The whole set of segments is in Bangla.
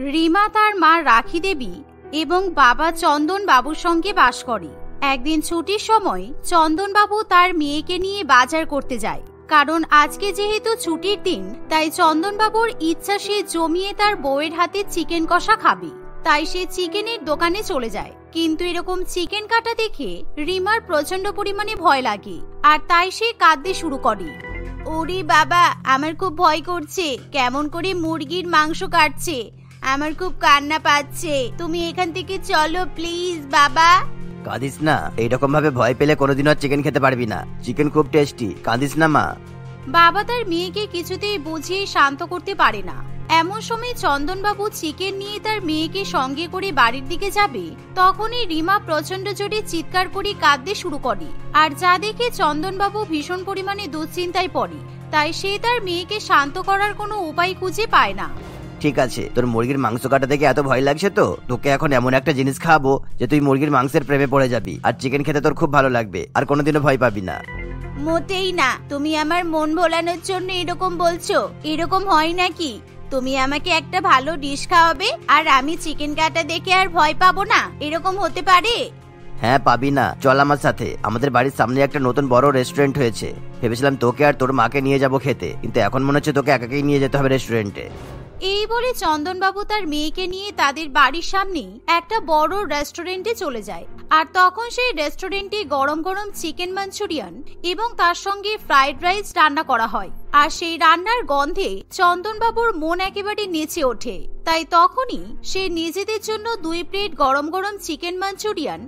রিমা তার মা রাখি দেবী এবং বাবা চন্দন বাবুর সঙ্গে বাস করে। একদিন ছুটির সময় চন্দন বাবু তার মেয়েকে নিয়ে বাজার করতে যায়। কারণ আজকে যেহেতু ছুটির দিন, তাই চন্দন বাবুর ইচ্ছা সে জমিয়ে তার বউয়ের হাতে চিকেন কষা খাবে। তাই সে চিকেনের দোকানে চলে যায়। কিন্তু এরকম চিকেন কাটা দেখে রিমার প্রচন্ড পরিমাণে ভয় লাগে, আর তাই সে কাঁদতে শুরু করে। ওরে বাবা, আমার খুব ভয় করছে, কেমন করে মুরগির মাংস কাটছে, আমার খুব কান্না পাচ্ছে, তুমি এখান থেকে চলো প্লিজ বাবা। কাঁদিস না, এইরকম ভাবে ভয় পেলে কোনোদিনও আর চিকেন খেতে পারবি না। চিকেন খুব টেস্টি, কাঁদিস না মা। বাবা তার মেয়েকে কিছুতেই বুঝিয়ে শান্ত করতে পারে না। এমন সময় চন্দনবাবু চিকেন নিয়ে তার মেয়েকে সঙ্গে করে বাড়ির দিকে যাবে, তখনই রিমা প্রচন্ড জোরে চিৎকার করে কাঁদতে শুরু করে। আর যা দেখে চন্দনবাবু ভীষণ পরিমাণে দুশ্চিন্তায় পড়ে। তাই সে তার মেয়েকে শান্ত করার কোনো উপায় খুঁজে পায় না। ঠিক আছে, তোর মুরগির মাংস কাটা দেখে এত ভয় লাগছে তো, তোকে এখন এমন একটা জিনিস খাওয়াবো যে তুই মুরগির মাংসের প্রেমে পড়ে যাবি, আর চিকেন খেতে তোর খুব ভালো লাগবে, আর কোনোদিনও ভয় পাবি না। মোটেই না, তুমি আমার মন ভোলানোর জন্য এরকম বলছো? এরকম হয় নাকি? তুমি আমাকে একটা ভালো ডিশ খাওয়াবে আর আমি চিকেন কাটা দেখে আর ভয় পাবো না, এরকম হতে পারে? হ্যাঁ, পাবি না, চল আমার সাথে। আমাদের বাড়ির সামনে একটা নতুন বড় রেস্টুরেন্ট হয়েছে। ভেবেছিলাম তোকে আর তোর মাকে নিয়ে যাবো খেতে, কিন্তু এখন মনে হচ্ছে তোকে একাকেই নিয়ে যেতে হবে রেস্টুরেন্টে। এই বলে চন্দনবাবু তার মেয়েকে নিয়ে তাদের বাড়ির সামনে একটা বড় রেস্টুরেন্টে চলে যায়। আর তখন সেই রেস্টুরেন্টে গরম গরম চিকেন মাঞ্চুরিয়ান এবং তার সঙ্গে ফ্রাইড রাইস রান্না করা হয়। আর সেই রান্নার গন্ধে চন্দনবাবুর মন একেবারে নেচে ওঠে। তাই তখনই সে নিজেদের জন্য 2 প্লেট গরম গরম চিকেন মাঞ্চুরিয়ান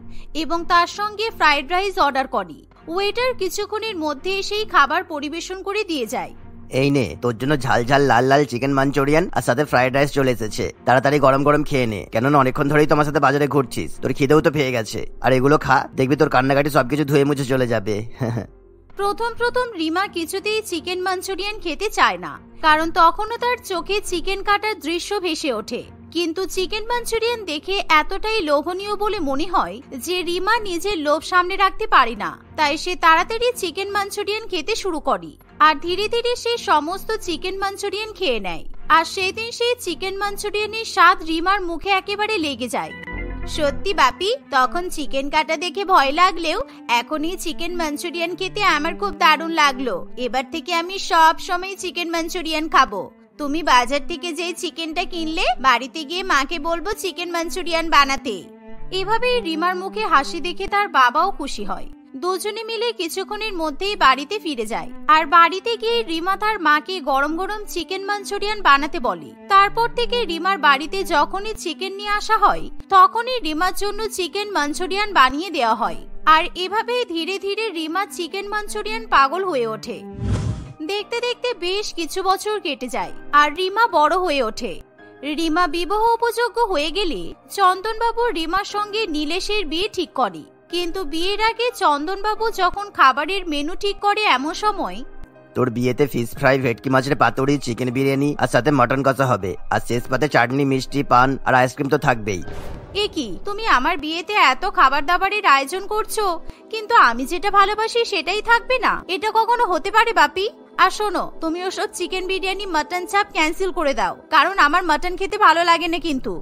এবং তার সঙ্গে ফ্রাইড রাইস অর্ডার করে। ওয়েটার কিছুক্ষণের মধ্যে সেই খাবার পরিবেশন করে দিয়ে যায়। এই নে, তোর জন্য ঝাল ঝাল লাল লাল চিকেন মাঞ্চুরিয়ান আর সাথে ফ্রাইড রাইস চলে এসেছে। তাড়াতাড়ি গরম গরম খেয়ে নে, কেননা অনেকক্ষণ ধরেই তোমার সাথে বাজারে ঘুরছিস, তোর খিদেও তো পেয়ে গেছে। আর এগুলো খা, দেখবি তোর কান্নাকাটি সবকিছু ধুয়ে মুছে চলে যাবে। প্রথম রিমা কিছুতেই চিকেন মাঞ্চুরিয়ান খেতে চায় না, কারণ তখনও তার চোখে চিকেন কাটার দৃশ্য ভেসে ওঠে। কিন্তু চিকেন মাঞ্চুরিয়ান দেখে এতটাই লোভনীয় বলে মনে হয় যে রিমা নিজের লোভ সামনে রাখতে পারে না। তাই সে তাড়াতাড়ি চিকেন মাঞ্চুরিয়ান খেতে শুরু করে। আর ধীরে ধীরে সে সমস্ত চিকেন মাঞ্চুরিয়ান খেয়ে নেয়। আর সেদিন সেই চিকেন মাঞ্চুরিয়ানের স্বাদ রিমার মুখে একেবারে লেগে যায়। সত্যি বাপি, তখন চিকেন কাটা দেখে ভয় লাগলেও এখন এই চিকেন মাঞ্চুরিয়ান খেতে আমার খুব দারুণ লাগলো। এবার থেকে আমি সব সময় চিকেন মাঞ্চুরিয়ান খাবো। তুমি বাজার থেকে যে চিকেনটা কিনলে, বাড়িতে গিয়ে মাকে বলবো চিকেন মাঞ্চুরিয়ান বানাতে। এভাবেই রিমার মুখে হাসি দেখে তার বাবাও খুশি হয়। দুজনে মিলে কিছুক্ষণের মধ্যেই বাড়িতে ফিরে যায়। আর বাড়িতে গিয়ে রিমা তার মাকে গরম গরম চিকেন মাঞ্চুরিয়ান বানাতে বলে। তারপর থেকে রিমার বাড়িতে যখনই চিকেন নিয়ে আসা হয়, তখনই রিমার জন্য চিকেন মাঞ্চুরিয়ান বানিয়ে দেওয়া হয়। আর এভাবেই ধীরে ধীরে রিমা চিকেন মাঞ্চুরিয়ান পাগল হয়ে ওঠে। দেখতে দেখতে বেশ কিছু বছর কেটে যায় আর রিমা বড় হয়ে ওঠে। রিমা বিবাহ উপযোগ্য হয়ে গেলে চন্দনবাবু রিমার সঙ্গে নীলেশের বিয়ে ঠিক করে। কিন্তু বিয়ের আগে চন্দনবাবু যখন খাবারের মেনু ঠিক করে, এমন সময় তোর বিয়েতে ফিশ ফ্রাই, ভেটকি মাছের পাতুরি, চিকেন বিরিয়ানি আর সাথে মটন কষা হবে। আর শেষ পাতে চাটনি, মিষ্টি, পান আর আইসক্রিম তো থাকবেই। এ কি, তুমি আমার বিয়েতে এত খাবার দাবারের আয়োজন করছো, কিন্তু আমি যেটা ভালোবাসি সেটাই থাকবে না? এটা কখনো হতে পারে বাপি? আর শোনো, তুমি ওসব চিকেন বিরিয়ানি, মটন চাপ ক্যান্সেল করে দাও, কারণ আমার মটন খেতে ভালো লাগে না। কিন্তু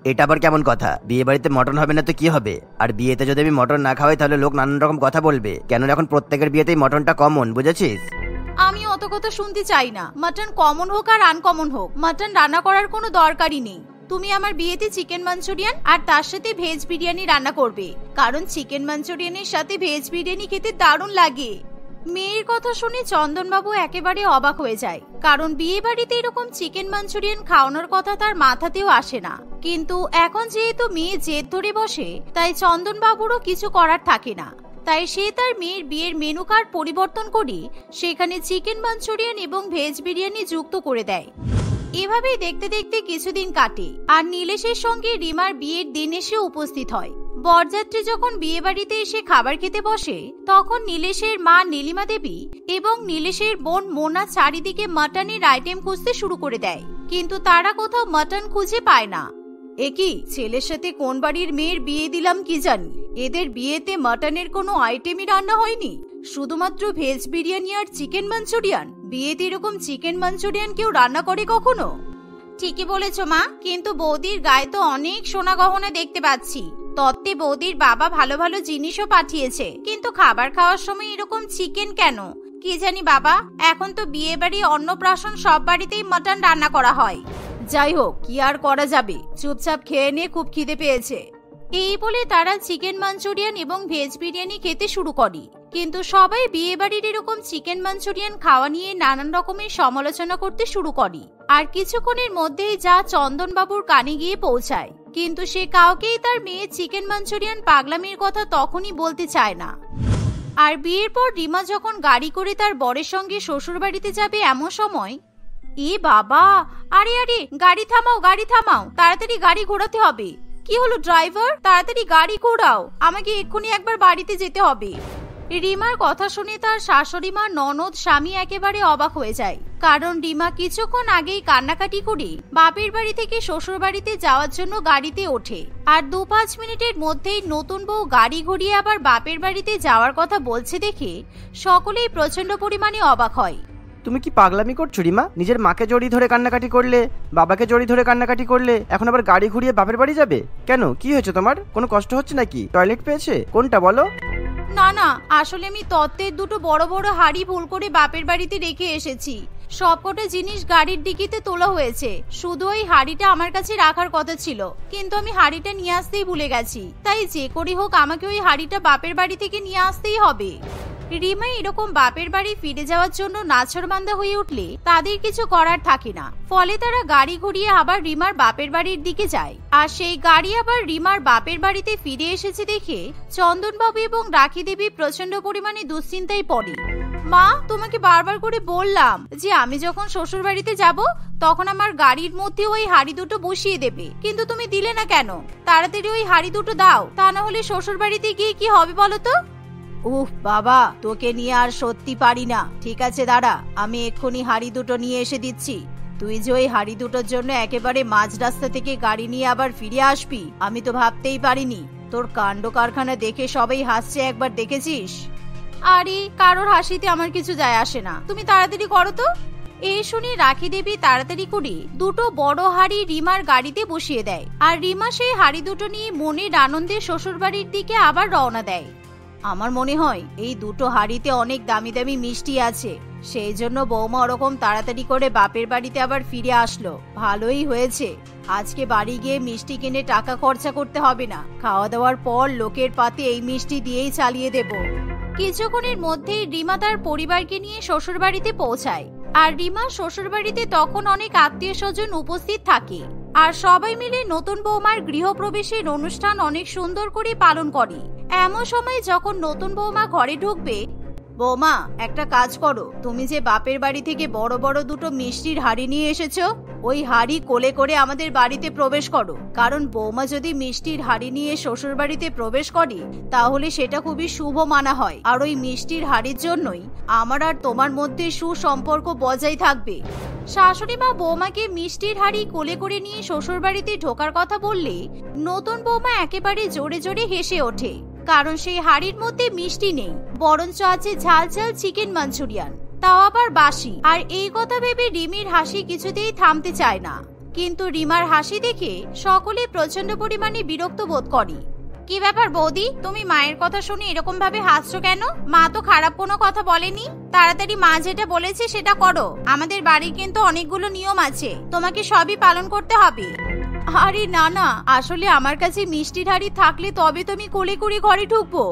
এটা আবার কেমন কথা? বিয়ে বাড়িতে মটন হবে না তো কি হবে? আর বিয়েতে যদি আমি মটন না খাওয়াই তাহলে লোক নানান রকম কথা বলবে, কেননা এখন প্রত্যেকের বিয়েতেই মটনটা কমন, বুঝেছিস? আমি অত কথা শুনতে চাই না। মটন কমন হোক আর আনকমন হোক, মটন রান্না করার কোনো দরকারই নেই। তুমি আমার বিয়েতে চিকেন মাঞ্চুরিয়ান আর তার সাথে ভেজ বিরিয়ানি রান্না করবে, কারণ চিকেন মাঞ্চুরিয়ানের সাথে ভেজ বিরিয়ানি খেতে দারুণ লাগে। মেয়ের কথা শুনে চন্দনবাবু একেবারে অবাক হয়ে যায়, কারণ বিয়ে বাড়িতে এরকম চিকেন মাঞ্চুরিয়ান খাওয়ানোর কথা তার মাথাতেও আসে না। কিন্তু এখন যেহেতু মেয়ে জেদ ধরে বসে, তাই চন্দনবাবুরও কিছু করার থাকে না। তাই সে তার মেয়ের বিয়ের মেনু কার্ড পরিবর্তন করে সেখানে চিকেন মাঞ্চুরিয়ান এবং ভেজ বিরিয়ানি যুক্ত করে দেয়। এভাবেই দেখতে দেখতে কিছুদিন কাটে আর নীলেশের সঙ্গে রিমার বিয়ের দিন এসে উপস্থিত হয়। বরযাত্রী যখন বিয়ে বাড়িতে এসে খাবার খেতে বসে, তখন নীলেশের মা নীলিমা দেবী এবং নীলেশের বোন মোনা চারিদিকে মটনের আইটেম খুঁজতে শুরু করে দেয়, কিন্তু তারা কোথাও মটন খুঁজে পায় না। একই ছেলের সাথে কোন বাড়ির মেয়ের বিয়ে দিলাম কি জানি, এদের বিয়েতে মটনের কোনো আইটেমই রান্না হয়নি, শুধুমাত্র ভেজ বিরিয়ানি আর চিকেন মাঞ্চুরিয়ান। বিয়েতে এরকম চিকেন মাঞ্চুরিয়ান কেউ রান্না করে কখনো? ঠিকই বলেছো মা, কিন্তু বৌদির গায়ে তো অনেক সোনা গহনা দেখতে পাচ্ছি। তত্ত্বে বৌদির বাবা ভালো ভালো জিনিসও পাঠিয়েছে, কিন্তু খাবার খাওয়ার সময় এরকম চিকেন কেন? কি জানি বাবা, এখন তো বিয়ে বাড়ি অন্নপ্রাশন সব বাড়িতেই মাটন রান্না করা হয়। যাই হোক, কি আর করা যাবে, চুপচাপ খেয়ে নিয়ে খুব খিদে পেয়েছে। এই বলে তারা চিকেন মাঞ্চুরিয়ান এবং ভেজ বিরিয়ানি খেতে শুরু করে। কিন্তু সবাই বিয়ে বাড়ির এরকম চিকেন মাঞ্চুরিয়ান খাওয়া নিয়ে নানান রকমের সমালোচনা করতে শুরু করে। আর কিছুক্ষণের মধ্যেই যা চন্দনবাবুর কানে গিয়ে পৌঁছায়, কিন্তু সে কাউকেই তার মেয়ে চিকেন মাঞ্চুরিয়ান পাগলামির কথা তখনই বলতে চায় না। আর বিয়ের পর রিমা যখন গাড়ি করে তার বরের সঙ্গে শ্বশুর বাড়িতে যাবে, এমন সময় এ বাবা, আরে আরে গাড়ি থামাও, গাড়ি থামাও, তাড়াতাড়ি গাড়ি ঘোরাতে হবে। কি হলো ড্রাইভার, তাড়াতাড়ি গাড়ি ঘোরাও, আমাকে এক্ষুনি একবার বাড়িতে যেতে হবে। রিমার কথা শুনে তার শাশুড়ি মা, ননদ, স্বামী একেবারে অবাক হয়ে যায়, কারণ রিমা কিছুক্ষণ আগেই কান্নাকাটি করে বাপের বাড়ি থেকে শ্বশুর বাড়িতে যাওয়ার জন্য গাড়িতে ওঠে। আর 2-5 মিনিটের মধ্যেই নতুন বউ গাড়ি ঘুরিয়ে আবার বাপের বাড়িতে যাওয়ার কথা বলছে দেখে সকলেই প্রচন্ড পরিমাণে অবাক হয়। তুমি কি পাগলামি করছো রিমা? নিজের মাকে জড়ি ধরে কান্নাকাটি করলে, বাবাকে জড়ি ধরে কান্নাকাটি করলে, এখন আবার গাড়ি ঘুরিয়ে বাপের বাড়ি যাবে কেন? কি হয়েছে তোমার? কোনো কষ্ট হচ্ছে নাকি? টয়লেট পেয়েছে? কোনটা বলো? না না, আসলে আমি তত্ত্বের দুটো বড় বড় হাড়ি ভুল করে বাপের বাড়িতে রেখে এসেছি। সবকটা জিনিস গাড়ির ডিকিতে তোলা হয়েছে, শুধু ওই হাড়িটা আমার কাছে রাখার কথা ছিল, কিন্তু আমি হাড়িটা নিয়ে আসতেই ভুলে গেছি। তাই যে করেই হোক আমাকে ওই হাড়িটা বাপের বাড়ি থেকে নিয়ে আসতেই হবে। রিমা এরকম বাপের বাড়ি ফিরে যাওয়ার জন্য নাছোড়বান্দা হয়ে উঠলে তাদের কিছু করার থাকে না, ফলে তারা গাড়ি ঘুরিয়ে আবার রিমার বাপের বাড়ির দিকে যায়। আর সেই গাড়ি আবার রিমার বাপের বাড়িতে ফিরে এসেছে দেখে চন্দনবাবু এবং রাখি দেবী প্রচন্ড পরিমাণে দুশ্চিন্তায় পড়ে। মা, তোমাকে বারবার করে বললাম যে আমি যখন শ্বশুর বাড়িতে যাব তখন আমার গাড়ির মধ্যে ওই হাড়ি দুটো বসিয়ে দেবে, কিন্তু তুমি দিলে না কেন? তাড়াতাড়ি ওই হাড়ি দুটো দাও, তা না হলে শ্বশুর বাড়িতে গিয়ে কি হবে বলো তো? উফ বাবা, তোকে নিয়ে আর সত্যি পারি না। ঠিক আছে দাঁড়া, আমি এক্ষুনি হাড়ি দুটো নিয়ে এসে দিচ্ছি। তুই যে ওই হাড়ি দুটোর জন্য একেবারে মাঝ রাস্তা থেকে গাড়ি নিয়ে আবার ফিরে আসবি, আমি তো ভাবতেই পারিনি। তোর কাণ্ড কারখানা দেখে সবাই হাসছে, একবার দেখেছিস? আরে কারোর হাসিতে আমার কিছু যায় আসে না, তুমি তাড়াতাড়ি করো তো। এই শুনে রাখি দেবী তাড়াতাড়ি করে দুটো বড় হাড়ি রিমার গাড়িতে বসিয়ে দেয়। আর রিমা সেই হাড়ি দুটো নিয়ে মনের আনন্দে শ্বশুর বাড়ির দিকে আবার রওনা দেয়। আমার মনে হয় এই দুটো হাড়িতে অনেক দামি দামি মিষ্টি আছে, সেই জন্য বৌমা ওরকম তাড়াতাড়ি করে বাপের বাড়িতে আবার ফিরে আসলো। ভালোই হয়েছে, আজকে বাড়ি গিয়ে মিষ্টি কিনে টাকা খরচা করতে হবে না, খাওয়া দাওয়ার পর লোকের পাতে এই মিষ্টি দিয়েই চালিয়ে দেব। কিছুক্ষণের মধ্যেই রিমা তার পরিবারকে নিয়ে শ্বশুর বাড়িতে পৌঁছায়। আর রিমা শ্বশুর বাড়িতে তখন অনেক আত্মীয় স্বজন উপস্থিত থাকে, আর সবাই মিলে নতুন বৌমার গৃহপ্রবেশের অনুষ্ঠান অনেক সুন্দর করে পালন করে। এমন সময় যখন নতুন বৌমা ঘরে ঢুকবে, বৌমা একটা কাজ করো, তুমি যে বাপের বাড়ি থেকে বড় বড় দুটো মিষ্টির হাড়ি নিয়ে এসেছো, ওই হাড়ি কোলে করে আমাদের বাড়িতে প্রবেশ করো। কারণ বৌমা যদি মিষ্টির হাড়ি নিয়ে শ্বশুর বাড়িতে প্রবেশ করে তাহলে সেটা খুবই শুভ মানা হয়, আর ওই মিষ্টির হাড়ির জন্যই আমার আর তোমার মধ্যে সুসম্পর্ক বজায় থাকবে। শাশুড়ি মা বৌমাকে মিষ্টির হাড়ি কোলে করে নিয়ে শ্বশুর বাড়িতে ঢোকার কথা বললে নতুন বৌমা একেবারে জোরে জোরে হেসে ওঠে, কারণ সেই হাড়ির মধ্যে মিষ্টি নেই, বরঞ্চ আছে ঝাল ঝাল চিকেন মাঞ্চুরিয়ান, তাও আবার বাসি। আর এই কথা ভেবে রিমির হাসি কিছুতেই থামতে চায় না, কিন্তু রিমার হাসি দেখে সকলে প্রচন্ড পরিমাণে বিরক্ত বোধ করে। কি ব্যাপার বৌদি, তুমি মায়ের কথা শুনে এরকম ভাবে হাসছো কেন? মা তো খারাপ কোনো কথা বলেনি, তাড়াতাড়ি মা যেটা বলেছে সেটা করো। আমাদের বাড়ির কিন্তু অনেকগুলো নিয়ম আছে, তোমাকে সবই পালন করতে হবে। আরে না না, আসলে আমার কাছে মিষ্টির হাড়ি থাকলে তবে তুমি কোলে করে ঘরে ঢুকবো।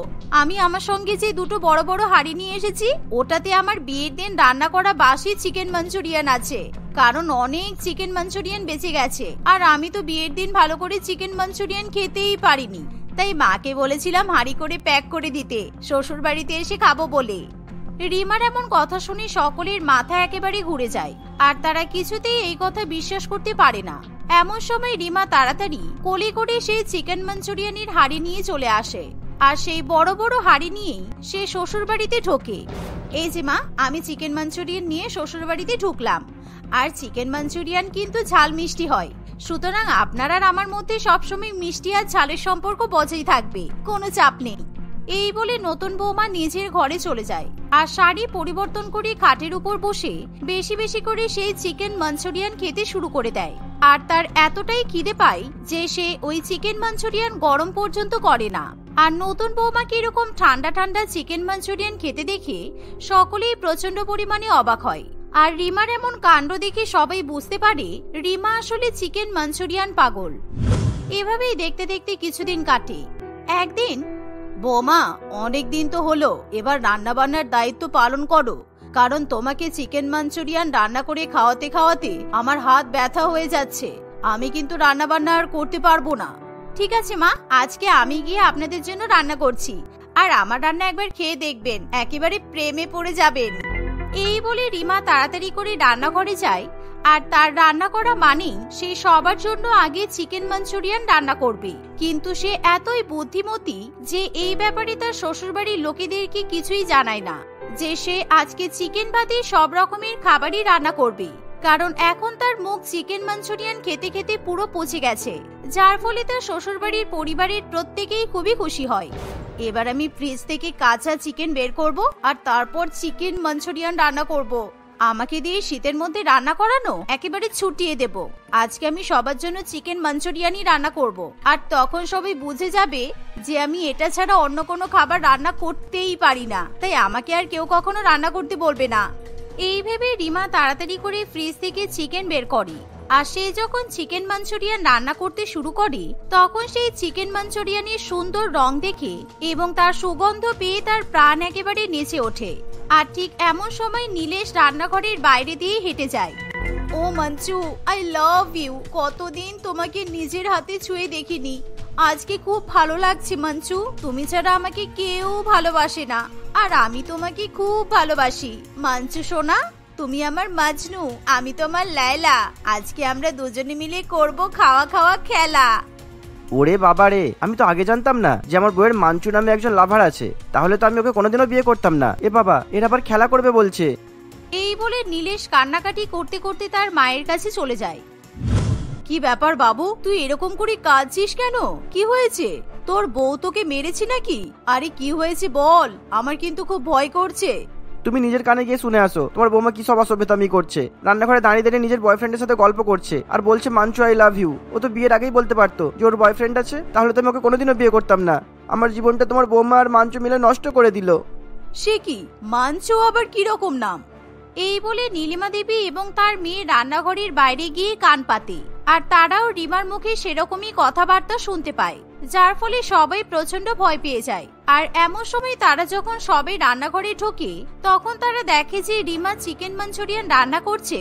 আমি আমার সঙ্গে যে দুটো বড় বড় হাড়ি নিয়ে এসেছি ওটাতে আমার বিয়ের দিন রান্না করা বাসি চিকেন মাঞ্চুরিয়ান আছে, কারণ অনেক চিকেন মাঞ্চুরিয়ান বেঁচে গেছে, আর আমি তো বিয়ের দিন ভালো করে চিকেন মাঞ্চুরিয়ান খেতেই পারিনি, তাই মাকে বলেছিলাম হাড়ি করে প্যাক করে দিতে, শ্বশুর বাড়িতে এসে খাবো বলে। রিমার এমন কথা শুনে সকলের মাথা একেবারে ঘুরে যায়, আর তারা কিছুতেই এই কথা বিশ্বাস করতে পারে না। এমন সময় রিমা তাড়াতাড়ি কোলে করে সেই চিকেন মাঞ্চুরিয়ানের হাড়ি নিয়ে চলে আসে, আর সেই বড় বড় হাড়ি নিয়েই সে শ্বশুর বাড়িতে ঢোকে। এই যে মা, আমি চিকেন মাঞ্চুরিয়ান নিয়ে শ্বশুর বাড়িতে ঢুকলাম, আর চিকেন মাঞ্চুরিয়ান কিন্তু ঝাল মিষ্টি হয়, সুতরাং আপনার আর আমার মধ্যে সবসময় মিষ্টি আর ঝালের সম্পর্ক বজায় থাকবে, কোনো চাপ নেই। এই বলে নতুন বৌমা নিজের ঘরে চলে যায় আর শাড়ি পরিবর্তন করে খাটের উপর বসে বেশি বেশি করে সেই চিকেন মাঞ্চুরিয়ান খেতে শুরু করে দেয়। আর তার এতটাই খিদে পায় যে সে ওই চিকেন মাঞ্চুরিয়ান গরম পর্যন্ত করে না। আর নতুন বৌমাকে এরকম ঠান্ডা ঠান্ডা চিকেন মাঞ্চুরিয়ান খেতে দেখে সকলেই প্রচন্ড পরিমাণে অবাক হয়। আর রিমার এমন কাণ্ড দেখে সবাই বুঝতে পারে রিমা আসলে চিকেন মাঞ্চুরিয়ান পাগল। এভাবেই দেখতে দেখতে কিছুদিন কাটে। একদিন, বৌমা অনেক দিন তো হলো, এবার রান্না বান্নার দায়িত্ব পালন করো, কারণ তোমাকে চিকেন মাঞ্চুরিয়ান রান্না করে খাওয়াতে খাওয়াতে আমার হাত ব্যথা হয়ে যাচ্ছে। আমি কিন্তু রান্না বান্না আর করতে পারবো না। ঠিক আছে মা, আজকে আমি গিয়ে আপনাদের জন্য রান্না করছি, আর আমার রান্না একবার খেয়ে দেখবেন, একেবারে প্রেমে পড়ে যাবেন। এই বলে রিমা তাড়াতাড়ি করে রান্নাঘরে যায়। আর তার রান্না করা মানেই সে সবার জন্য আগে চিকেন মাঞ্চুরিয়ান রান্না করবে। কিন্তু সে এতই বুদ্ধিমতী যে এই ব্যাপারে তার শ্বশুরবাড়ির লোকেদেরকে কিছুই জানায় না যে সে আজকে চিকেন বাদে সব রকমের খাবারই রান্না করবে। কারণ এখন তার মুখ চিকেন মাঞ্চুরিয়ান খেতে খেতে পুরো পচে গেছে, যার ফলে তার শ্বশুরবাড়ির পরিবারের প্রত্যেকেই খুবই খুশি হয়। এবার আমি ফ্রিজ থেকে কাঁচা চিকেন বের করব আর তারপর চিকেন মাঞ্চুরিয়ান রান্না করব। আমাকে দিয়ে শীতের মধ্যে রান্না করানো একেবারে ছুটিয়ে দেব। আজকে আমি সবার জন্য চিকেন মাঞ্চুরিয়ানই রান্না করব। আর তখন সবাই বুঝে যাবে যে আমি এটা ছাড়া অন্য কোনো খাবার রান্না করতেই পারি না, তাই আমাকে আর কেউ কখনো রান্না করতে বলবে না। এই ভেবে রিমা তাড়াতাড়ি করে ফ্রিজ থেকে চিকেন বের করে। আর সে যখন চিকেন মাঞ্চুরিয়ান রান্না করতে শুরু করে তখন সেই চিকেন মাঞ্চুরিয়ানের সুন্দর রং দেখে এবং তার সুগন্ধ পেয়ে তার প্রাণ একেবারে নেচে ওঠে। আর ঠিক এমন সময় নীলেশ রান্নাঘরের বাইরে দিয়ে হেঁটে যায়। ও মঞ্চু, আই লাভ ইউ। কতদিন তোমাকে নিজের হাতে ছুঁয়ে দেখিনি, আজকে খুব ভালো লাগছে মঞ্চু। তুমি ছাড়া আমাকে কেউ ভালোবাসে না, আর আমি তোমাকে খুব ভালোবাসি। মঞ্চু সোনা, তুমি আমার মাজনু, আমি তোমার লায়লা। আজকে আমরা দুজনে মিলে করব খাওয়া খাওয়া খেলা। ওরে বাবা রে, আমি তো আগে জানতাম না যে আমার বউয়ের মাঞ্চু নামে একজন লাভার আছে। তাহলে তো আমি ওকে কোনোদিনও বিয়ে করতাম না। এ বাবা, এর আবার খেলা করবে বলছে। এই বলে নীলেশ কান্নাকাটি করতে করতে তার মায়ের কাছে চলে যায়। কি ব্যাপার বাবু, তুই এরকম করে কাঁদছিস কেন? কি হয়েছে? তোর বউ তোকে মেরেছে নাকি? আরে কি হয়েছে বল, আমার কিন্তু খুব ভয় করছে। তুমি নিজের কানে গিয়ে শুনে আসো তোমার বৌমা কি সব অসভ্যতামি করছে। রান্নাঘরে দাঁড়িয়ে দাঁড়িয়ে নিজের বয়ফ্রেন্ডের সাথে গল্প করছে আর বলছে মাঞ্চু আই লাভ ইউ। ও তো বিয়ের আগেই বলতে পারতো যে ওর বয়ফ্রেন্ড আছে, তাহলে তো আমি ওকে কোনোদিনও বিয়ে করতাম না। আমার জীবনটা তোমার বৌমা আর মাঞ্চু মিলে নষ্ট করে দিল। সে কি, মাঞ্চু আবার কি রকম নাম? এই বলে নীলিমা দেবী এবং তার মেয়ে রান্নাঘরের বাইরে গিয়ে কান পাতে। আর তারাও রিমার মুখে সেরকমই কথাবার্তা শুনতে পায়, যার ফলে সবাই প্রচন্ড ভয় পেয়ে যায়। আর এমন সময় তারা যখন সবাই রান্নাঘরে ঢোকে তখন তারা দেখে যে রিমা চিকেন মাঞ্চুরিয়ান রান্না করছে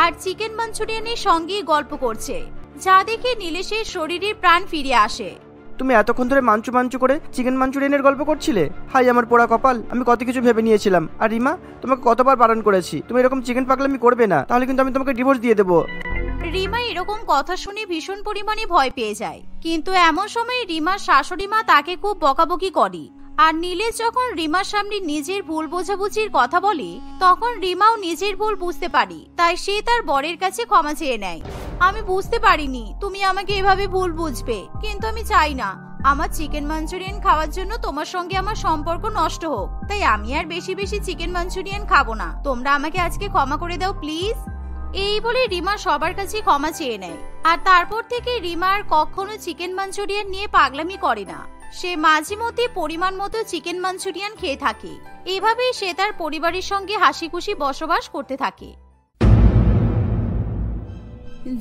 আর চিকেন মাঞ্চুরিয়ানের সঙ্গে গল্প করছে, যা দেখে নীলেশের শরীরে প্রাণ ফিরে আসে। তুমি এতক্ষণ ধরে মাঞ্চু মাঞ্চু করে চিকেন মাঞ্চুরিয়ানের গল্প করছিলে? হাই আমার পোড়া কপাল, আমি কত কিছু ভেবে নিয়েছিলাম। আর রিমা, তোমাকে কতবার বারণ করেছি তুমি এরকম চিকেন পাগলামি করবে না, তাহলে কিন্তু আমি তোমাকে ডিভোর্স দিয়ে দেবো। রিমা এরকম কথা শুনে ভীষণ পরিমাণে ভয় পেয়ে যায়। কিন্তু এমন সময় রিমার শাশুড়ি মা তাকে খুব বকাবকি করে। আর নীলেশ যখন রিমার সামনে নিজের ভুল বোঝাবুঝির কথা বলে তখন রিমাও নিজের ভুল বুঝতে পারে, তাই সে তার বরের কাছে ক্ষমা চেয়ে নেয়। আমি বুঝতে পারিনি তুমি আমাকে এভাবে ভুল বুঝবে, কিন্তু আমি চাই না আমার চিকেন মাঞ্চুরিয়ান খাওয়ার জন্য তোমার সঙ্গে আমার সম্পর্ক নষ্ট হোক, তাই আমি আর বেশি বেশি চিকেন মাঞ্চুরিয়ান খাবো না। তোমরা আমাকে আজকে ক্ষমা করে দাও প্লিজ। এই বলে রিমা সবার কাছে ক্ষমা চেয়ে নেয়। আর তারপর থেকে রিমা আর কখনো চিকেন মাঞ্চুরিয়ান নিয়ে পাগলামি করে না। সে মাঝে মধ্যে পরিমাণ মতো চিকেন মাঞ্চুরিয়ান খেয়ে থাকে। এভাবেই সে তার পরিবারের সঙ্গে হাসি খুশি বসবাস করতে থাকে।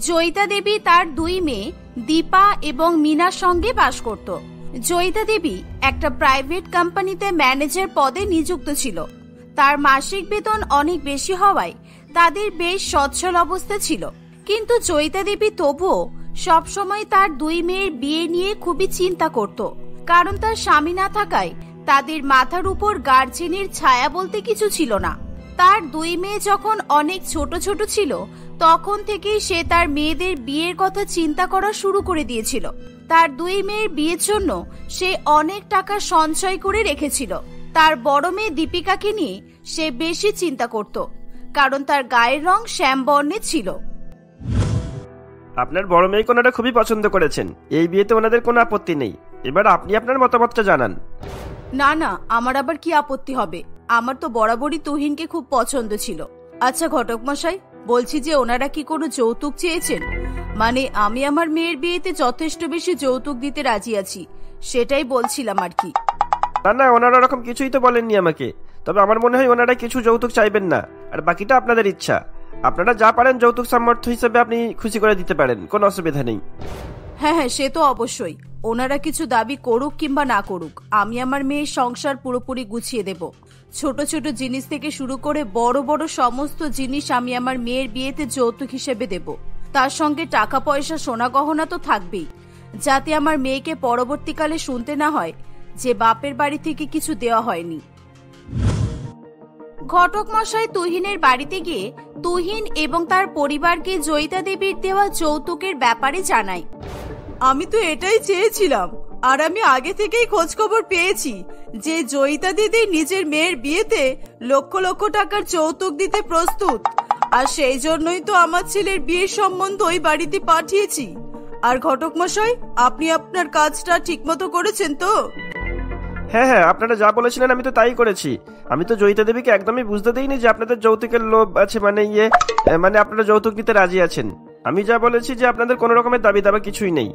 জয়িতা দেবী তার দুই মেয়ে দীপা এবং মিনার সঙ্গে বাস করত। জয়িতা দেবী একটা প্রাইভেট কোম্পানিতে ম্যানেজার পদে নিযুক্ত ছিল। তার মাসিক বেতন অনেক বেশি হওয়ায় তাদের বেশ সচ্ছল অবস্থা ছিল। কিন্তু জয়িতা দেবী তবুও সবসময় তার দুই মেয়ের বিয়ে নিয়ে খুবই চিন্তা করত, কারণ তার স্বামী না থাকায় তাদের মাথার উপর গার্জেনের ছায়া বলতে কিছু ছিল না। তার দুই মেয়ে যখন অনেক ছোট ছোট ছিল তখন থেকেই সে তার মেয়েদের বিয়ের কথা চিন্তা করা শুরু করে দিয়েছিল। তার দুই মেয়ের বিয়ের জন্য সে অনেক টাকা সঞ্চয় করে রেখেছিল। তার বড় মেয়ে দীপিকাকে নিয়ে সে বেশি চিন্তা করত, কারণ তার গায়ের রং শ্যাম বর্ণের ছিল। আপনার বড় মেয়েকে ওনারা খুবই পছন্দ করেছেন, এই বিয়েতে ওনাদের কোনো আপত্তি নেই। এবার আপনি আপনার মতামতটা জানান। না না, আমার আবার কি আপত্তি হবে? আমার তো বরাবরই তুহিনকে খুব পছন্দ ছিল। আচ্ছা ঘটক মশাই, বলছি যে ওনারা কি কোনো যৌতুক চেয়েছেন? মানে আমি আমার মেয়ের বিয়েতে যথেষ্ট বেশি যৌতুক দিতে রাজি আছি, সেটাই বলছিলাম আর কি। না না, ওনারা ওরকম কিছুই তো বলেননি আমাকে। তবে আমার মনে হয় ওনারা কিছু যৌতুক চাইবেন না, আর বাকিটা আপনাদের ইচ্ছা। আপনারা যা পারেন যৌতুক সামর্থ্য হিসেবে আপনি খুশি করে দিতে পারেন, কোনো অসুবিধা নেই। হ্যাঁ হ্যাঁ, সে তো অবশ্যই। ওনারা কিছু দাবি করুক কিংবা না করুক, আমি আমার মেয়ের সংসার পুরোপুরি গুছিয়ে দেব। ছোট ছোট জিনিস থেকে শুরু করে বড় বড় সমস্ত জিনিস আমি আমার মেয়ের বিয়েতে যৌতুক হিসেবে দেব। তার সঙ্গে টাকা পয়সা, সোনা গহনা তো থাকবেই, যাতে আমার মেয়েকে পরবর্তীকালে শুনতে না হয় যে বাপের বাড়ি থেকে কিছু দেওয়া হয়নি। ঘটক মশাই তুহিনের বাড়িতে গিয়ে তুহিন এবং তার পরিবারকে জয়িতা দেবীর দেওয়া যৌতুকের ব্যাপারে জানায়। আমি তো এটাই চেয়েছিলাম, আর আমি আগে থেকেই খোঁজ খবর পেয়েছি যে জয়িতা দিদি নিজের মেয়ের বিয়েতে লক্ষ লক্ষ টাকার যৌতুক দিতে প্রস্তুত, আর সেই জন্যই তো আমার ছেলের বিয়ের সম্বন্ধ ওই বাড়িতে পাঠিয়েছি। আর ঘটক মশাই, আপনি আপনার কাজটা ঠিকমতো করেছেন তো? হ্যাঁ হ্যাঁ, আপনারা যা বলেছিলেন আমি তো তাই করেছি। আমি তো জয়িতা দেবীকে একদমই বুঝতে দেইনি যে আপনাদের যৌতুকের লোভ আছে, মানে আপনারা যৌতুক দিতে রাজি আছেন। আমি যা বলেছি যে আপনাদের কোনো রকমের দাবি দাবা কিছুই নেই।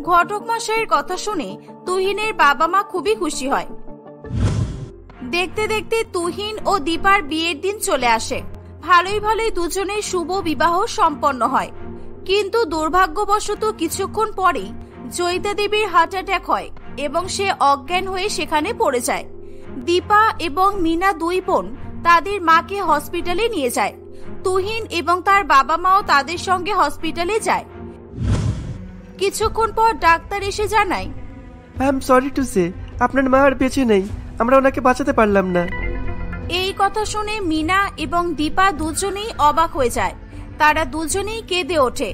ঘটক মশাইয়ের কথা শুনে তুহিনের বাবা মা খুবই খুশি হয়। দেখতে দেখতে তুহিন ও দীপার বিয়ের দিন চলে আসে। ভালোই ভালোই দুজনের শুভ বিবাহ সম্পন্ন হয়। কিন্তু দুর্ভাগ্যবশত কিছুক্ষণ পরেই জয়িতা দেবীর হার্ট অ্যাটাক হয় এবং সে অজ্ঞান হয়ে সেখানে পড়ে যায়। দীপা এবং মিনা দুই বোন তাদের মাকে হসপিটালে নিয়ে যায়। তুহিন এবং তার বাবা মাও তাদের সঙ্গে হসপিটালে যায়। কিছুক্ষণ পর ডাক্তার এসে জানায়, I am sorry to say, আপনার মা আর বেঁচে নেই, আমরা ওনাকে বাঁচাতে পারলাম না। এই কথা শুনে মিনা এবং দীপা দুজনেই অবাক হয়ে যায়। তারা দুজনেই কেঁদে ওঠে।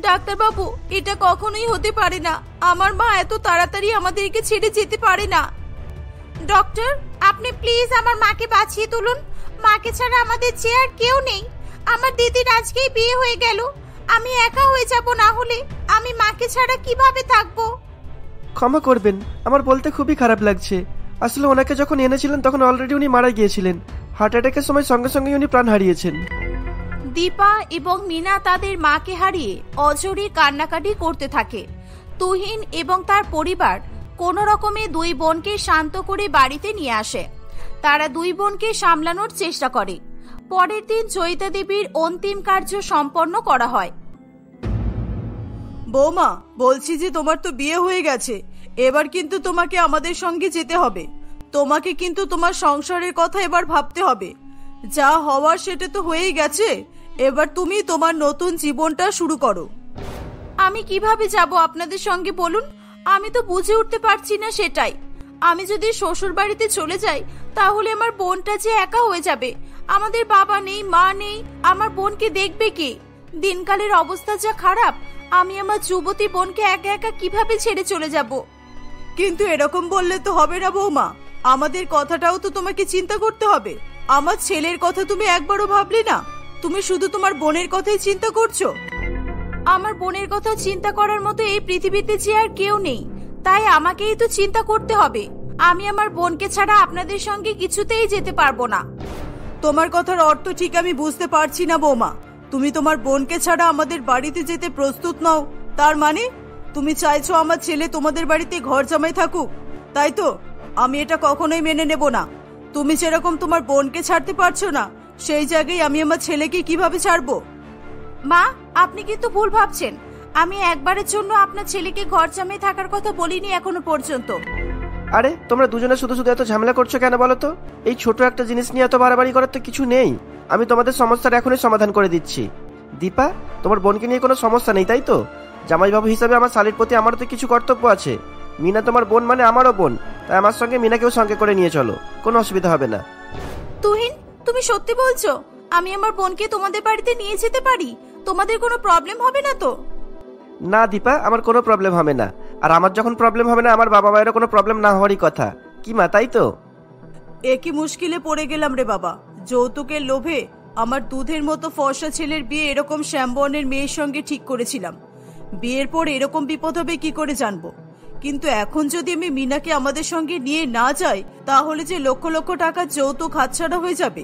ডাক্তারবাবু, এটা কখনোই হতে পারে না, আমার মা এত তাড়াতাড়ি আমাদেরকে ছেড়ে যেতে পারে না। ডক্টর, আপনি প্লিজ আমার মাকে বাঁচিয়ে তুলুন। মাকে ছাড়া আমাদের যে আর কেউ নেই। আমার দিদির আজকেই বিয়ে হয়ে গেল, আমি একা হয়ে যাব, না হলে আমি মাকে ছাড়া কিভাবে থাকবো? ক্ষমা করবেন, আমার বলতে খুবই খারাপ লাগছে। আসলে ওনাকে যখন এনেছিলেন তখন অলরেডি উনি মারা গিয়েছিলেন। হার্ট অ্যাটাকের সময় সঙ্গে সঙ্গে উনি প্রাণ হারিয়েছেন। দীপা এবং মিনা তাদের মাকে হারিয়ে অজরে কান্নাকাটি করতে থাকে। তুহিন এবং তার পরিবার কোনো রকমে দুই বোনকে শান্ত করে বাড়িতে নিয়ে আসে। তারা দুই বোনকে সামলানোর চেষ্টা করে। পরের দিন জয়িতা দেবীর অন্তিম কার্য সম্পন্ন করা হয়। বৌমা, বলছি যে তোমার তো বিয়ে হয়ে গেছে, এবার কিন্তু তোমাকে আমাদের সঙ্গে যেতে হবে। তোমাকে কিন্তু তোমার সংসারের কথা এবার ভাবতে হবে। যা হওয়ার সেটা তো হয়েই গেছে, এবার তুমি তোমার নতুন জীবনটা শুরু করো। আমি কিভাবে যাব আপনাদের সঙ্গে বলুন? আমি তো বুঝে উঠতে পারছি না সেটাই। আমি যদি শ্বশুর বাড়িতে চলে যাই তাহলে আমার বোনটা যে একা হয়ে যাবে। আমাদের বাবা নেই, মা নেই, আমার বোনকে দেখবে কে? দিনকালের অবস্থা যা খারাপ, আমি আমার যুবতী বোনকে একা একা কিভাবে ছেড়ে চলে যাব? কিন্তু এরকম বললে তো হবে না বৌমা, আমাদের কথাটাও তো তোমাকে চিন্তা করতে হবে। আমার ছেলের কথা তুমি একবারও ভাবলে না, তুমি শুধু তোমার বোনের কথাই চিন্তা করছো। আমার বোনের কথা চিন্তা করার মতো এই পৃথিবীতে যে আর কেউ নেই, তাই আমাকেই তো চিন্তা করতে হবে। আমি আমার বোনকে ছাড়া আপনাদের সঙ্গে কিছুতেই যেতে পারবো না। তোমার কথার অর্থ ঠিক আমি বুঝতে পারছি না বৌমা। তুমি তোমার বোনকে ছাড়া আমাদের বাড়িতে যেতে প্রস্তুত নও, তার মানে তুমি চাইছো আমার ছেলে তোমাদের বাড়িতে ঘর জামাই থাকুক, তাই তো? আমি এটা কখনোই মেনে নেব না। তুমি যেরকম তোমার বোনকে ছাড়তে পারছো না, সেই জায়গায় আমি আমার ছেলেকে কিভাবে ছাড়বো? মা, আপনি কিন্তু ভুল ভাবছেন। আমি একবারের জন্য আপনার ছেলেকে ঘর জামাই থাকার কথা বলিনি এখনো পর্যন্ত। আরে তোমরা দুজনে শুধু শুধু এত ঝামেলা করছো কেন বলো তো? এই ছোট একটা জিনিস নিয়ে এত বাড়াবাড়ি করার তো কিছু নেই। আমি তোমাদের সমস্যার এখনই সমাধান করে দিচ্ছি। দীপা, তোমার বোনকে নিয়ে কোনো সমস্যা নেই, তাই তো? জামাইবাবু হিসাবে আমার শালীর প্রতি আমারও তো কিছু কর্তব্য আছে। মিনা তোমার বোন মানে আমারও বোন, তাই আমার সঙ্গে মিনাকেও সঙ্গে করে নিয়ে চলো, কোনো অসুবিধা হবে না। তুহিন, তুমি সত্যি বলছো? আমি আমার বোনকে তোমাদের বাড়িতে নিয়ে যেতে পারি? তোমাদের কোনো প্রবলেম হবে না তো? না দীপা, আমার কোনো প্রবলেম হবে না। আর আমার যখন প্রবলেম হবে না, আমার বাবা মায়েরও কোনো প্রবলেম না হওয়ারই কথা। কি মা, তাই তো? একই মুশকিলে পড়ে গেলাম রে বাবা। যৌতুকের লোভে আমার দুধের মতো ফর্সা ছেলের বিয়ে এরকম শ্যামবর্ণের মেয়ের সঙ্গে ঠিক করেছিলাম। বিয়ের পর এরকম বিপদ হবে কি করে জানবো? কিন্তু এখন যদি আমি মিনাকে আমাদের সঙ্গে নিয়ে না যাই তাহলে যে লক্ষ লক্ষ টাকা যৌতুক হাতছাড়া হয়ে যাবে।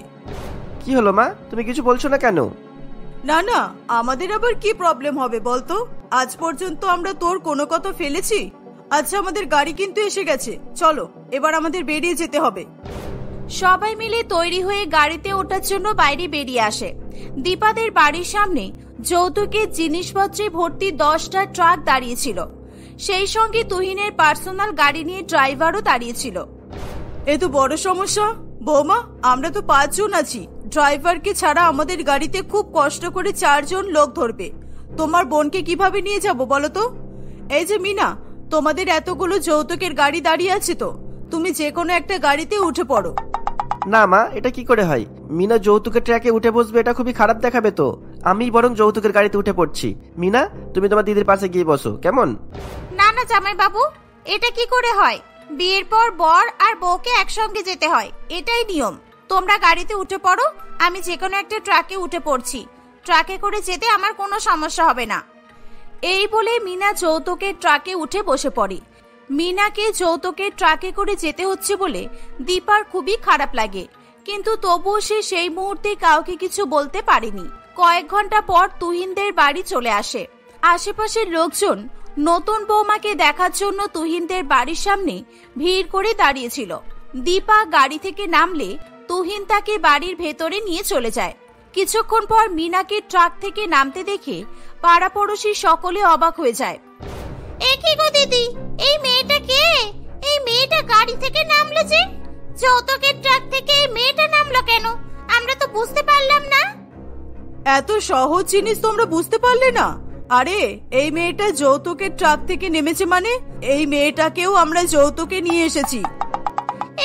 কি হলো মা, তুমি কিছু বলছো না কেন? না না, আমাদের আবার কি প্রবলেম হবে বলতো? আজ পর্যন্ত আমরা তোর কোনো কথা ফেলেছি? আচ্ছা, আমাদের গাড়ি কিন্তু এসে গেছে, চলো এবার আমাদের বেরিয়ে যেতে হবে। সবাই মিলে তৈরি হয়ে গাড়িতে ওঠার জন্য বাইরে বেরিয়ে আসে। দীপাদের বাড়ির সামনে যৌতুকের জিনিসপত্রে ভর্তি 10টা ট্রাক দাঁড়িয়েছিল। সেই সঙ্গে তুহিনের পার্সোনাল গাড়ি নিয়ে ড্রাইভারও দাঁড়িয়েছিল। এ তো বড় সমস্যা। বৌমা, আমরা তো 5 জন আছি, ড্রাইভারকে ছাড়া আমাদের গাড়িতে খুব কষ্ট করে 4 জন লোক ধরবে। তোমার বোনকে কিভাবে নিয়ে যাব বলো তো? এই যে মিনা, তোমাদের এতগুলো যৌতুকের গাড়ি দাঁড়িয়ে আছে, তো তুমি যে কোনো একটা গাড়িতে উঠে পড়ো। না মা, এটা কি করে হয়? মিনা যৌতুকের ট্র্যাকে উঠে বসবে, এটা খুবই খারাপ দেখাবে তো। আমি বরং যৌতুকের গাড়িতে উঠে পড়ছি। মিনা, তুমি তোমার দিদির পাশে গিয়ে বসো, কেমন? না না জামাই বাবু, এটা কি করে হয়? বিয়ের পর বর আর বউকে একসঙ্গে যেতে হয়, এটাই নিয়ম। তোমরা গাড়িতে উঠে পড়ো, আমি যে কোনো একটা ট্রাকে উঠে পড়ছি। ট্রাকে করে যেতে আমার কোনো সমস্যা হবে না। এই বলে মিনা যৌতুকের ট্রাকে উঠে বসে পড়ে। মিনাকে যৌতুকের ট্রাকে করে যেতে হচ্ছে বলে দীপার খুবই খারাপ লাগে, কিন্তু তবুও সে সেই মুহূর্তে কাউকে কিছু বলতে পারেনি। কয়েক ঘন্টা পর তুহিনদের বাড়ি চলে আসে। আশেপাশের লোকজন নতুন বৌমাকে দেখার জন্য তুহিনদের বাড়ির সামনে ভিড় করে দাঁড়িয়েছিল। দীপা গাড়ি থেকে নামলে তুহিন তাকে বাড়ির ভেতরে নিয়ে চলে যায়। কিছুক্ষণ পর মিনাকে ট্রাক থেকে নামতে দেখে পাড়াপড়শি সকলে অবাক হয়ে যায়। এ কি গো দিদি, এই মেয়েটা কে? এই মেয়েটা গাড়ি থেকে নামলো যে? যৌতুকের ট্রাক থেকে এই মেয়েটা নামলো কেন? আমরা তো বুঝতে পারলাম না। এত সহজ জিনিস তোমরা বুঝতে পারলে না? আরে, এই মেয়েটা যৌতুকের ট্রাক থেকে নেমেছে মানে এই মেয়েটাকেও আমরা যৌতুকে নিয়ে এসেছি।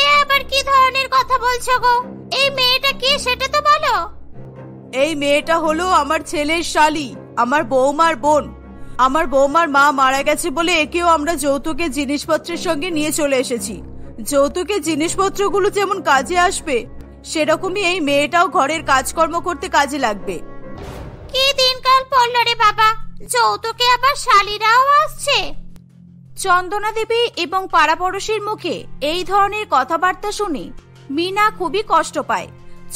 এ আবার কি ধরনের কথা বলছো গো? এই মেয়েটা কে সেটা তো বলো। এই মেয়েটা হলো আমার ছেলের শালি, আমার বৌমার বোন। আমার বৌমার মা মারা গেছে বলে একেও আমরা যৌতুকের জিনিসপত্রের সঙ্গে নিয়ে চলে এসেছি। যৌতুকের জিনিসপত্রগুলো যেমন কাজে আসবে, সেরকমই এই মেয়েটাও ঘরের কাজকর্ম করতে কাজে লাগবে। কি দিনকাল পড়লো রে বাবা, যৌতুকে আবার শালিরাও আসছে। চন্দনা দেবী এবং পাড়াপড়শির মুখে এই ধরনের কথাবার্তা শুনে মিনা খুবই কষ্ট পায়।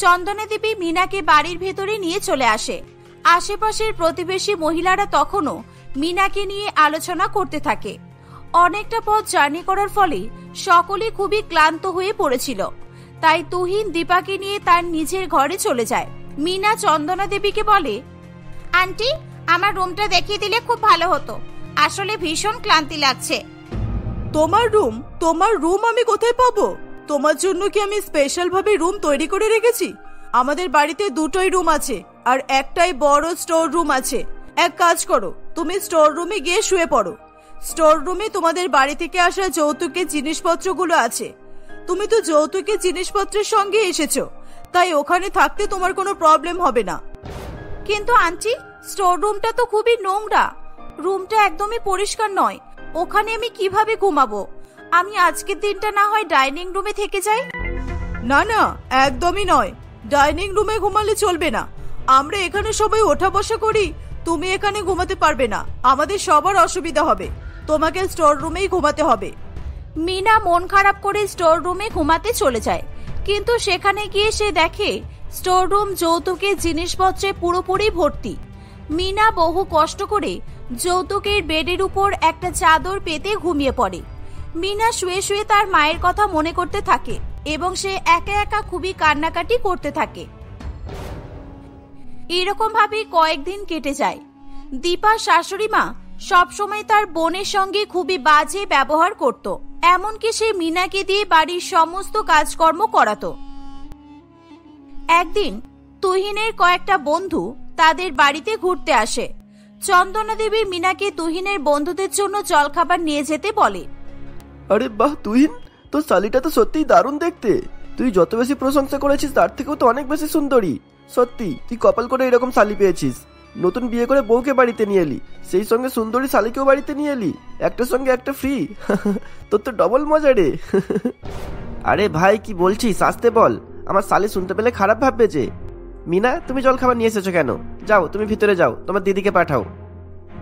চন্দনা দেবী মিনাকে বাড়ির ভেতরে নিয়ে চলে আসে। আশেপাশের প্রতিবেশী মহিলারা তখনও মিনাকে নিয়ে আলোচনা করতে থাকে। অনেকটা পথ জার্নি করার ফলে সকলে খুবই ক্লান্ত হয়ে পড়েছিল। তাই তুহিন দীপাকে নিয়ে তার নিজের ঘরে চলে যায়। মিনা চন্দনা দেবীকে বলে, আন্টি, আমার রুমটা দেখিয়ে দিলে খুব ভালো হতো, আসলে ভীষণ ক্লান্তি লাগছে। তোমার রুম আমি কোথায় পাবো? তোমার জন্য কি আমি স্পেশাল ভাবে রুম তৈরি করে রেখেছি? আমাদের বাড়িতে 2টোই রুম আছে আর একটাই বড় স্টোর রুম আছে। এক কাজ করো, তুমি স্টোর রুমে গিয়ে শুয়ে পড়ো। স্টোর রুমে তোমাদের বাড়ি থেকে আসা যৌতুকের জিনিসপত্রগুলো আছে। তুমি তো যৌতুকের জিনিসপত্রের সঙ্গে এসেছো, তাই ওখানে থাকতে তোমার কোনো প্রবলেম হবে না। কিন্তু আন্টি, স্টোর রুমটা তো খুবই নোংরা, রুমটা একদমই পরিষ্কার নয়, ওখানে আমি কিভাবে ঘুমাবো? আমি আজকের দিনটা না হয় ডাইনিং রুমে থেকে যাই। না না, একদমই নয়, ডাইনিং রুমে ঘুমালে চলবে না। আমরা এখানে সবাই ওঠা বসা করি, তুমি এখানে ঘুমাতে পারবে না, আমাদের সবার অসুবিধা হবে। তোমাকে স্টোর রুমেই ঘুমাতে হবে। মিনা মন খারাপ করে স্টোর রুমে ঘুমাতে চলে যায়, কিন্তু সেখানে গিয়ে সে দেখে স্টোর রুম যৌতুকের জিনিসপত্রে পুরোপুরি ভর্তি। মিনা বহু কষ্ট করে যৌতুকের বেডের উপর একটা চাদর পেতে ঘুমিয়ে পড়ে। মিনা শুয়ে শুয়ে তার মায়ের কথা মনে করতে থাকে এবং সে একা একা খুবই কান্নাকাটি করতে থাকে। এরকম ভাবে কয়েকদিন কেটে যায়। দীপার শাশুড়ি মা সবসময় তার বোনের সঙ্গে খুবই বাজে ব্যবহার করত, এমনকি সে মিনাকে দিয়ে বাড়ির সমস্ত কাজকর্ম করাতো। একদিন তুহিনের কয়েকটা বন্ধু তাদের বাড়িতে ঘুরতে আসে। চন্দনা দেবী মিনাকে তুহিনের বন্ধুদের জন্য জলখাবার নিয়ে যেতে বলে। আরে বাহ তুহিন, তোর শালিটা তো সত্যিই দারুণ দেখতে। তুই যত বেশি প্রশংসা করেছিস তার থেকেও তো অনেক বেশি সুন্দরী। সত্যি তুই কপাল করে এরকম শালি পেয়েছিস। নতুন বিয়ে করে বউকে বাড়িতে নিয়ে এলি, সেই সঙ্গে সুন্দরী শালিকেও বাড়িতে নিয়ে এলি, একটার সঙ্গে একটা ফ্রি। তোর তো ডবল মজা রে। আরে ভাই কি বলছিস, আসতে বল, আমার শালি শুনতে পেলে খারাপ ভাববে যে। মিনা, তুমি জল খাবার নিয়ে এসেছো কেন? যাও তুমি ভিতরে যাও, তোমার দিদিকে পাঠাও।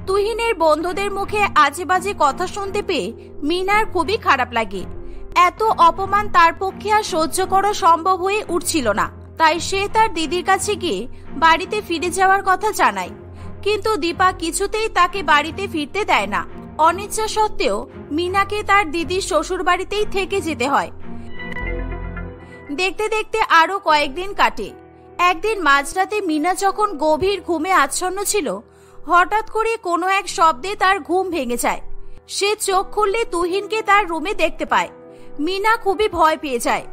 তুহিনের বন্ধুদের মুখে আজে বাজে কথা শুনতে পেয়ে মিনার খুবই খারাপ লাগে। এত অপমান তার পক্ষে আর সহ্য করা সম্ভব হয়ে উঠছিল না। তাই সে তার দিদির কাছে গিয়ে বাড়িতে ফিরে যাওয়ার কথা জানায়। কিন্তু দীপা কিছুতেই তাকে বাড়িতে ফিরতে দেয় না। অনিচ্ছা সত্ত্বেও মিনাকে তার দিদির শ্বশুর বাড়িতেই থেকে যেতে হয়। দেখতে দেখতে আরো কয়েকদিন কাটে। একদিন মাঝরাতে মিনা যখন গভীর ঘুমে আচ্ছন্ন ছিল, হঠাৎ করে কোনো এক শব্দে তার ঘুম ভেঙে যায়। সে চোখ খুললে তুহিনকে তার রুমে দেখতে পায়। মিনা খুবই ভয় পেয়ে যায়।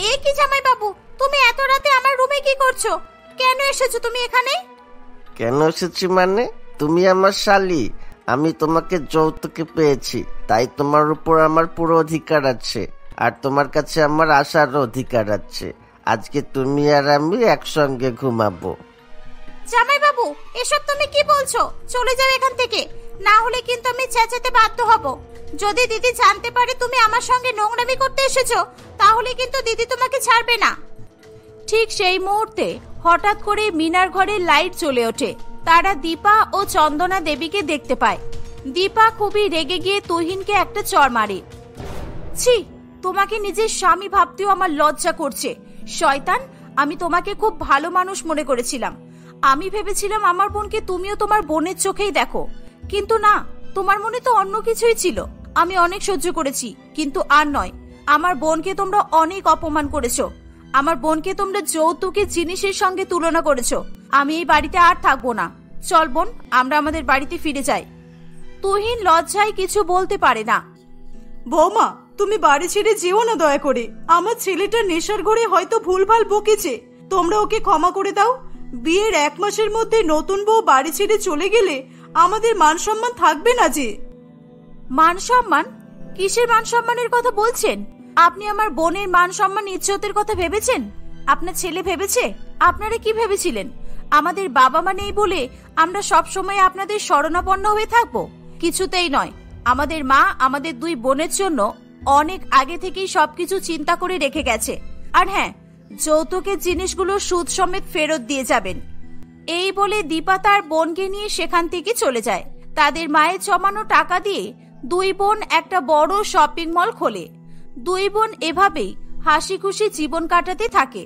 এ কি জামাই বাবু, তুমি এত রাতে আমার রুমে কি করছো? কেন এসেছো তুমি এখানে? কেন এসেছি মানে? তুমি আমার শালি, আমি তোমাকে যৌতুকে পেয়েছি, তাই তোমার উপর আমার পুরো অধিকার আছে, আর তোমার কাছে আমার আসারও অধিকার আছে। আজকে তুমি আর আমি একসঙ্গে ঘুমাবো। জামাই বাবু, এসব তুমি কি বলছো? চলে যাও এখান থেকে, না হলে কিন্তু আমি চেঁচাতে বাধ্য হব। যদি দিদি জানতে পারে তুমি আমার সঙ্গে নোংরামি করতে এসেছো, তাহলে কিন্তু দিদি তোমাকে ছাড়বে না। ঠিক সেই মুহূর্তে হঠাৎ করে মিনার ঘরে লাইট জ্বলে ওঠে। তারা দীপা ও চন্দনা দেবীকে দেখতে পায়। দীপা খুবই রেগে গিয়ে তুহিনকে একটা চড় মারে। ছি, তোমাকে নিজের স্বামী ভাবতেও আমার লজ্জা করছে। শয়তান, আমি তোমাকে খুব ভালো মানুষ মনে করেছিলাম। আমি ভেবেছিলাম আমার বোনকে তুমিও তোমার বোনের চোখেই দেখো, কিন্তু না, তোমার মনে তো অন্য কিছুই ছিল। আমি অনেক সহ্য করেছি, কিন্তু আর নয়। আমার বোনকে তোমরা অনেক অপমান করেছো। আমার বোনকে তোমরা যৌতুকের জিনিসের সঙ্গে তুলনা করেছো। আমি এই বাড়িতে আর থাকবো না। চল বোন, আমরা আমাদের বাড়িতে ফিরে যাই। তুহিন লজ্জায় কিছু বলতে পারে না। বৌমা, তুমি বাড়ি ছেড়ে যেও না দয়া করে। আমার ছেলেটা নেশার ঘরে হয়তো ভুলভাল বকেছে, তোমরা ওকে ক্ষমা করে দাও। বিয়ের 1 মাসের মধ্যে নতুন বউ বাড়ি ছেড়ে চলে গেলে আমাদের মান সম্মান থাকবে না যে। মান সম্মান? কিসের মান সম্মানের কথা বলছেন? আপনি আমার বোনের মান সম্মান ইজ্জতের কথা ভেবেছেন? আপনার ছেলে ভেবেছে? আপনারা কি ভেবেছিলেন আমাদের বাবা মা নেই বলে আমরা সব সময় আপনাদের শরণাপন্ন হয়ে থাকবো? কিছুতেই নয়। আমাদের মা আমাদের 2 বোনের জন্য অনেক আগে থেকেই সবকিছু চিন্তা করে রেখে গেছে। আর হ্যাঁ, যৌতুকের জিনিসগুলো সুদ সমেত ফেরত দিয়ে যাবেন। এই বলে দীপা তার বোনকে নিয়ে সেখান থেকে চলে যায়। তাদের মায়ের জমানো টাকা দিয়ে 2 বোন একটা বড় শপিং মল খোলে। 2 বোন এভাবেই হাসি খুশি জীবন কাটাতে থাকে।